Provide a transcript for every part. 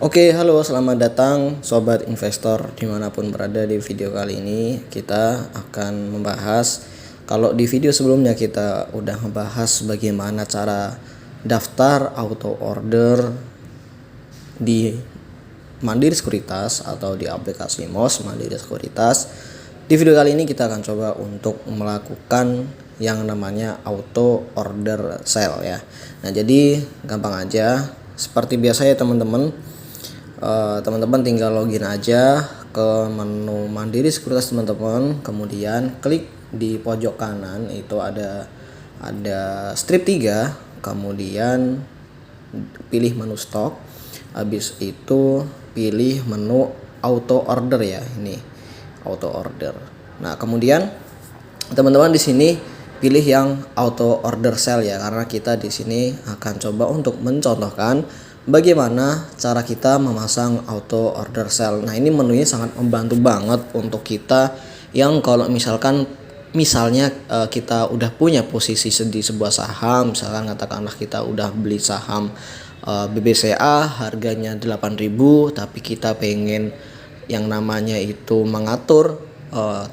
Oke, halo, selamat datang sobat investor dimanapun berada. Di video kali ini kita akan membahas, kalau di video sebelumnya kita udah membahas bagaimana cara daftar auto order di Mandiri Sekuritas atau di aplikasi MOS Mandiri Sekuritas. Di video kali ini kita akan coba untuk melakukan yang namanya auto order sale ya. Nah, jadi gampang aja, seperti biasa ya teman-teman. Teman-teman tinggal login aja ke menu Mandiri Sekuritas teman-teman, kemudian klik di pojok kanan itu ada strip 3, kemudian pilih menu stok, habis itu pilih menu auto order ya, ini auto order. Nah, kemudian teman-teman di sini pilih yang auto order sale ya, karena kita di sini akan coba untuk mencontohkan bagaimana cara kita memasang auto order sale. Nah, ini menunya sangat membantu banget untuk kita yang kalau misalnya kita udah punya posisi di sebuah saham, misalkan katakanlah kita udah beli saham BBCA harganya 8.000, tapi kita pengen yang namanya itu mengatur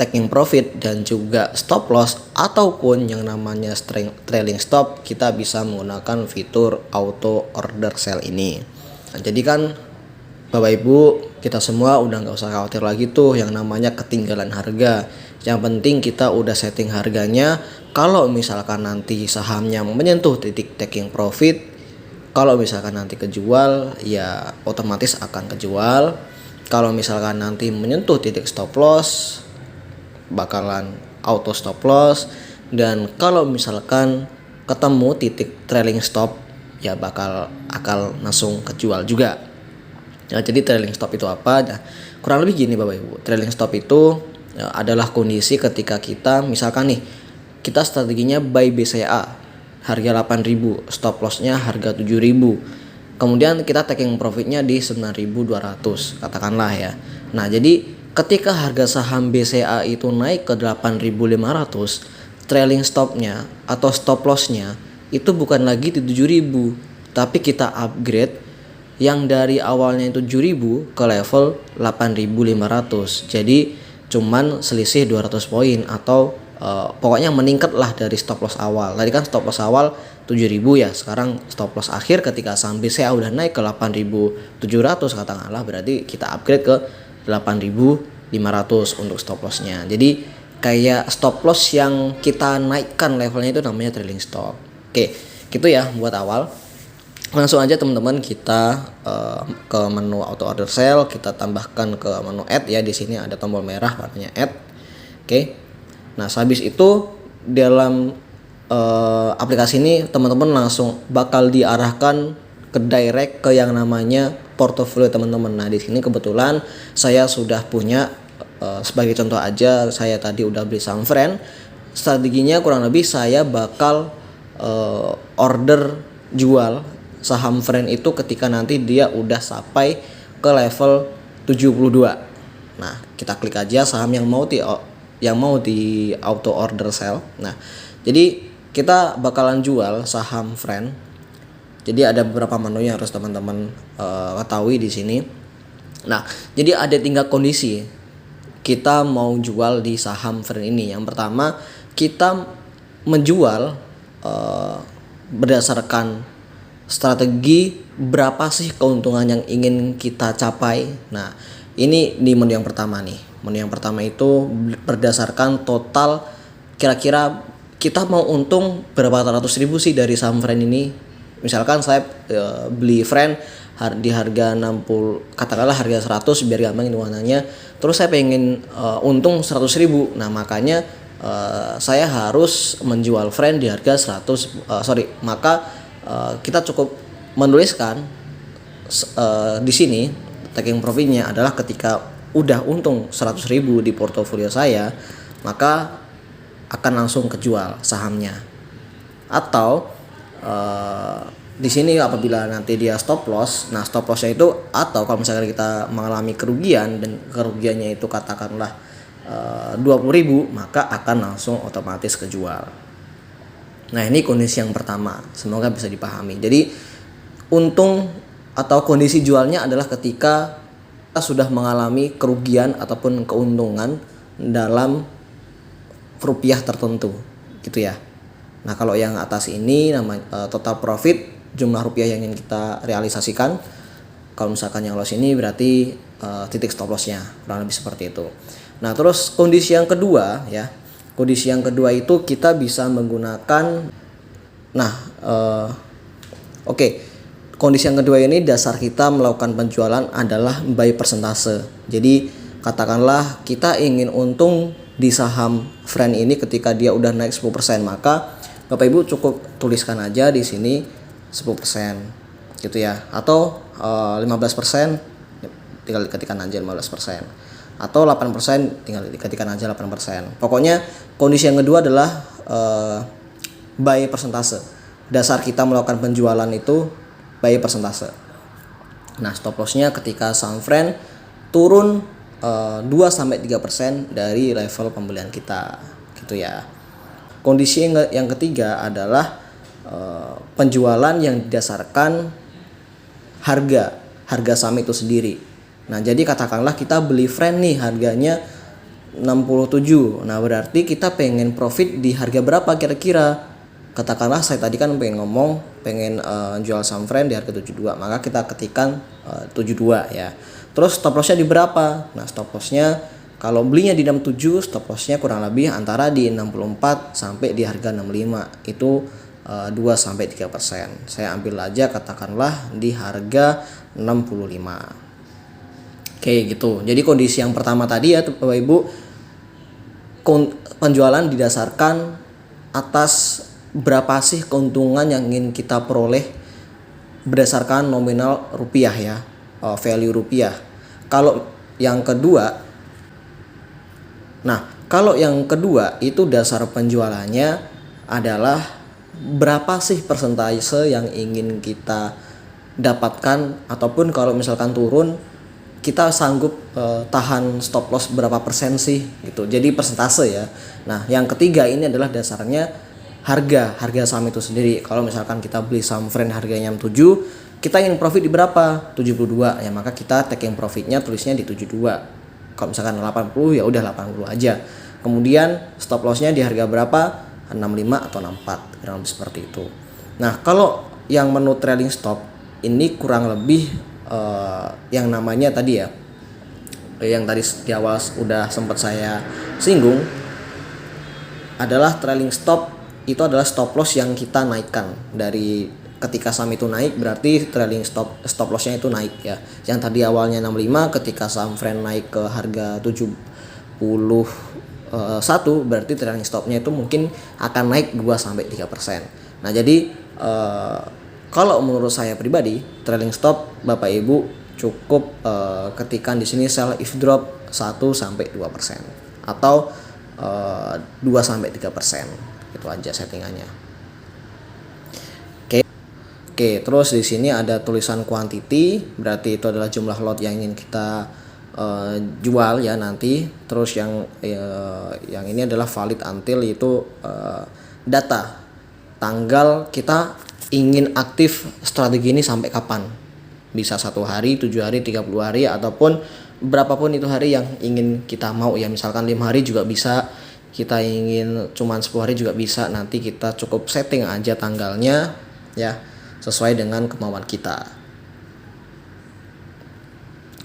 taking profit dan juga stop loss ataupun yang namanya trailing stop, kita bisa menggunakan fitur auto order sale ini. Nah, jadi kan Bapak Ibu, kita semua udah nggak usah khawatir lagi tuh yang namanya ketinggalan harga. Yang penting kita udah setting harganya. Kalau misalkan nanti sahamnya menyentuh titik taking profit, kalau misalkan nanti kejual ya otomatis akan kejual. Kalau misalkan nanti menyentuh titik stop loss, bakalan auto stop loss. Dan kalau misalkan ketemu titik trailing stop, ya akan langsung kejual juga. Nah, jadi trailing stop itu apa? Nah, kurang lebih gini Bapak Ibu. Trailing stop itu adalah kondisi ketika kita misalkan nih, kita strateginya buy BCA harga 8.000, stop lossnya harga 7.000. Kemudian kita taking profitnya di 9.200 katakanlah ya. Nah, jadi ketika harga saham BCA itu naik ke 8.500, trailing stopnya atau stop lossnya itu bukan lagi di 7.000, tapi kita upgrade yang dari awalnya itu 7.000 ke level 8.500. Jadi cuman selisih 200 poin atau pokoknya meningkat lah dari stop loss awal. Tadi kan stop loss awal 7.000 ya, sekarang stop loss akhir ketika saham BCA udah naik ke 8.700 katakanlah, berarti kita upgrade ke 8.500 untuk stop lossnya. Jadi kayak stop loss yang kita naikkan levelnya itu namanya trailing stop. Oke, gitu ya buat awal. Langsung aja teman-teman kita ke menu auto order sale, kita tambahkan ke menu add ya. Di sini ada tombol merah warnanya add. Oke. Nah, habis itu dalam aplikasi ini teman-teman langsung bakal diarahkan ke direct ke yang namanya portofolio teman-teman. Nah, di sini kebetulan saya sudah punya, sebagai contoh aja, saya tadi udah beli saham Friend. Strateginya kurang lebih saya bakal order jual saham Friend itu ketika nanti dia udah sampai ke level 72. Nah, kita klik aja saham yang mau di auto order sale. Nah, jadi kita bakalan jual saham Friend. Jadi ada beberapa menu yang harus teman-teman ketahui di sini. Nah, jadi ada 3 kondisi kita mau jual di saham Friend ini. Yang pertama, kita menjual berdasarkan strategi berapa sih keuntungan yang ingin kita capai. Nah, ini di menu yang pertama nih. Menu yang pertama itu berdasarkan total, kira-kira kita mau untung berapa ratus ribu sih dari saham Friend ini. Misalkan saya beli Friend di harga 60, katakanlah harga 100 biar gampang hitungannya. Terus saya pengen untung 100.000. Nah, makanya saya harus menjual Friend di harga 100. Maka kita cukup menuliskan di sini taking profitnya adalah ketika udah untung 100.000 di portofolio saya, maka akan langsung kejual sahamnya. Atau di sini apabila nanti dia stop loss, nah stop lossnya itu, atau kalau misalkan kita mengalami kerugian dan kerugiannya itu katakanlah 20.000, maka akan langsung otomatis kejual. Nah, ini kondisi yang pertama, semoga bisa dipahami. Jadi untung atau kondisi jualnya adalah ketika kita sudah mengalami kerugian ataupun keuntungan dalam rupiah tertentu gitu ya. Nah, kalau yang atas ini namanya total profit, jumlah rupiah yang ingin kita realisasikan. Kalau misalkan yang loss ini berarti titik stop lossnya, kurang lebih seperti itu. Nah, terus kondisi yang kedua ya. Kondisi yang kedua itu kita bisa menggunakan kondisi yang kedua ini dasar kita melakukan penjualan adalah buy persentase. Jadi katakanlah kita ingin untung di saham friend ini ketika dia udah naik 10%, maka Bapak Ibu cukup tuliskan aja di sini 10% gitu ya, atau 15% tinggal ketikkan aja 15%, atau 8% tinggal ketikkan aja 8%. Pokoknya kondisi yang kedua adalah buy persentase. Dasar kita melakukan penjualan itu buy persentase. Nah, stop lossnya ketika saham friend turun 2-3% dari level pembelian kita gitu ya. Kondisi yang ketiga adalah penjualan yang didasarkan harga saham itu sendiri. Nah, jadi katakanlah kita beli friend nih harganya 67. Nah, berarti kita pengen profit di harga berapa kira-kira? Katakanlah saya tadi kan pengen jual saham friend di harga 72, maka kita ketikkan 72 ya. Terus stop lossnya di berapa? Nah, stop lossnya kalau belinya di 67, stop lossnya kurang lebih antara di 64 sampai di harga 65. Itu 2-3%. Saya ambil aja katakanlah di harga 65. Oke gitu. Jadi kondisi yang pertama tadi ya Bapak Ibu, penjualan didasarkan atas berapa sih keuntungan yang ingin kita peroleh berdasarkan nominal rupiah ya, value rupiah. Kalau yang kedua itu dasar penjualannya adalah berapa sih persentase yang ingin kita dapatkan, ataupun kalau misalkan turun kita sanggup tahan stop loss berapa persen sih gitu. Jadi persentase ya. Nah, yang ketiga ini adalah dasarnya harga saham itu sendiri. Kalau misalkan kita beli saham friend harganya 7, kita ingin profit di berapa? 72 ya, maka kita taking profitnya tulisnya di 72. Kalau misalkan 80 ya udah 80 aja. Kemudian stop lossnya di harga berapa? 65 atau 64, kurang lebih seperti itu. Nah, kalau yang menu trailing stop ini kurang lebih yang namanya tadi ya, yang tadi di awal udah sempat saya singgung, adalah trailing stop. Itu adalah stop loss yang kita naikkan dari ketika saham itu naik, berarti trailing stop lossnya itu naik ya. Yang tadi awalnya 65, ketika saham friend naik ke harga 71, berarti trailing stopnya itu mungkin akan naik 2-3%. Nah, jadi kalau menurut saya pribadi, trailing stop Bapak Ibu cukup ketikan di sini sell if drop 1-2% atau 2-3%. Itu aja settingannya. Oke, terus di sini ada tulisan quantity, berarti itu adalah jumlah lot yang ingin kita jual ya nanti. Terus yang ini adalah valid until, itu data tanggal kita ingin aktif strategi ini sampai kapan. Bisa 1 hari, 7 hari, 30 hari, ataupun berapapun itu hari yang ingin kita mau ya. Misalkan 5 hari juga bisa, kita ingin cuman 10 hari juga bisa. Nanti kita cukup setting aja tanggalnya ya, sesuai dengan kemauan kita.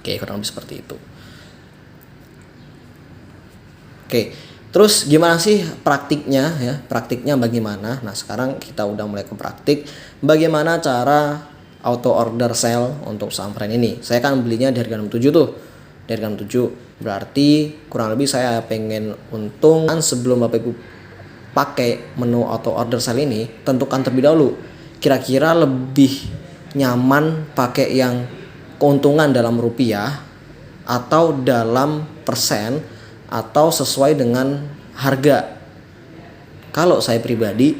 Oke, kurang lebih seperti itu. Oke, terus gimana sih praktiknya ya? Praktiknya bagaimana? Nah, sekarang kita udah mulai ke praktik. Bagaimana cara auto order sell untuk saham friend ini? Saya kan belinya di harga 67 tuh. Di harga 67. Berarti kurang lebih saya pengen untung. Sebelum Bapak Ibu pakai menu auto order sell ini, tentukan terlebih dahulu kira-kira lebih nyaman pakai yang keuntungan dalam rupiah atau dalam persen atau sesuai dengan harga. Kalau saya pribadi,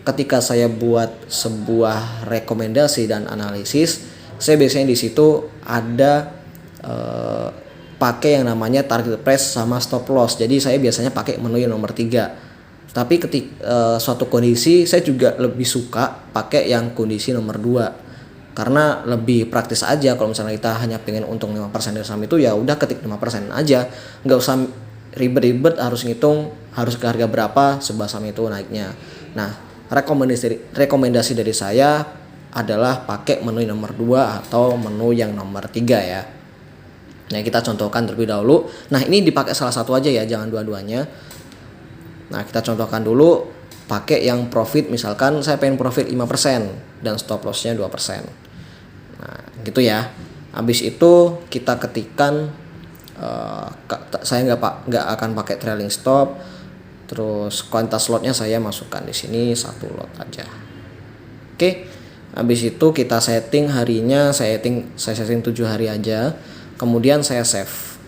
ketika saya buat sebuah rekomendasi dan analisis, saya biasanya di situ ada pakai yang namanya target price sama stop loss. Jadi saya biasanya pakai menu yang nomor 3. Tapi ketika suatu kondisi saya juga lebih suka pakai yang kondisi nomor 2. karena lebih praktis aja. Kalau misalnya kita hanya pengen untung 5% dari saham itu, ya udah ketik 5% aja, nggak usah ribet-ribet harus ngitung harus ke harga berapa sebuah saham itu naiknya. Nah, rekomendasi dari saya adalah pakai menu nomor 2 atau menu yang nomor 3 ya. Nah, kita contohkan terlebih dahulu. Nah, ini dipakai salah satu aja ya, jangan dua-duanya. Nah, kita contohkan dulu pakai yang profit, misalkan saya pengen profit 5% dan stop lossnya 2%. Nah, gitu ya. Habis itu kita ketikkan saya nggak akan pakai trailing stop. Terus kuantitas lotnya saya masukkan di sini 1 lot aja. Oke. Habis itu kita setting harinya, saya setting 7 hari aja. Kemudian saya save.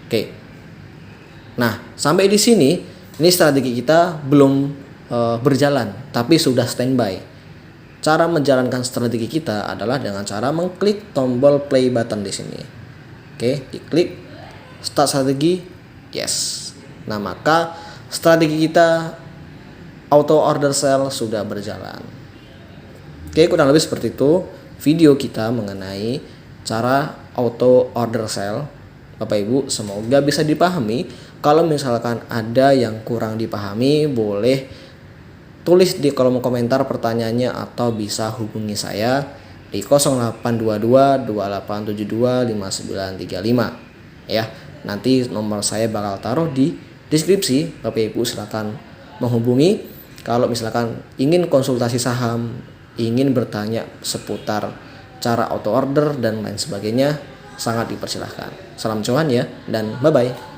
Oke. Nah, sampai di sini ini strategi kita belum berjalan, tapi sudah standby. Cara menjalankan strategi kita adalah dengan cara mengklik tombol play button di sini. Oke, diklik start strategi, yes. Nah, maka strategi kita auto order sell sudah berjalan. Oke, kurang lebih seperti itu video kita mengenai cara auto order sell. Bapak Ibu, semoga bisa dipahami. Kalau misalkan ada yang kurang dipahami, boleh tulis di kolom komentar pertanyaannya atau bisa hubungi saya di 0822 2872 5935 ya. Nanti nomor saya bakal taruh di deskripsi. Bapak Ibu silakan menghubungi kalau misalkan ingin konsultasi saham, ingin bertanya seputar cara auto order dan lain sebagainya, sangat dipersilahkan. Salam cuan ya, dan bye-bye.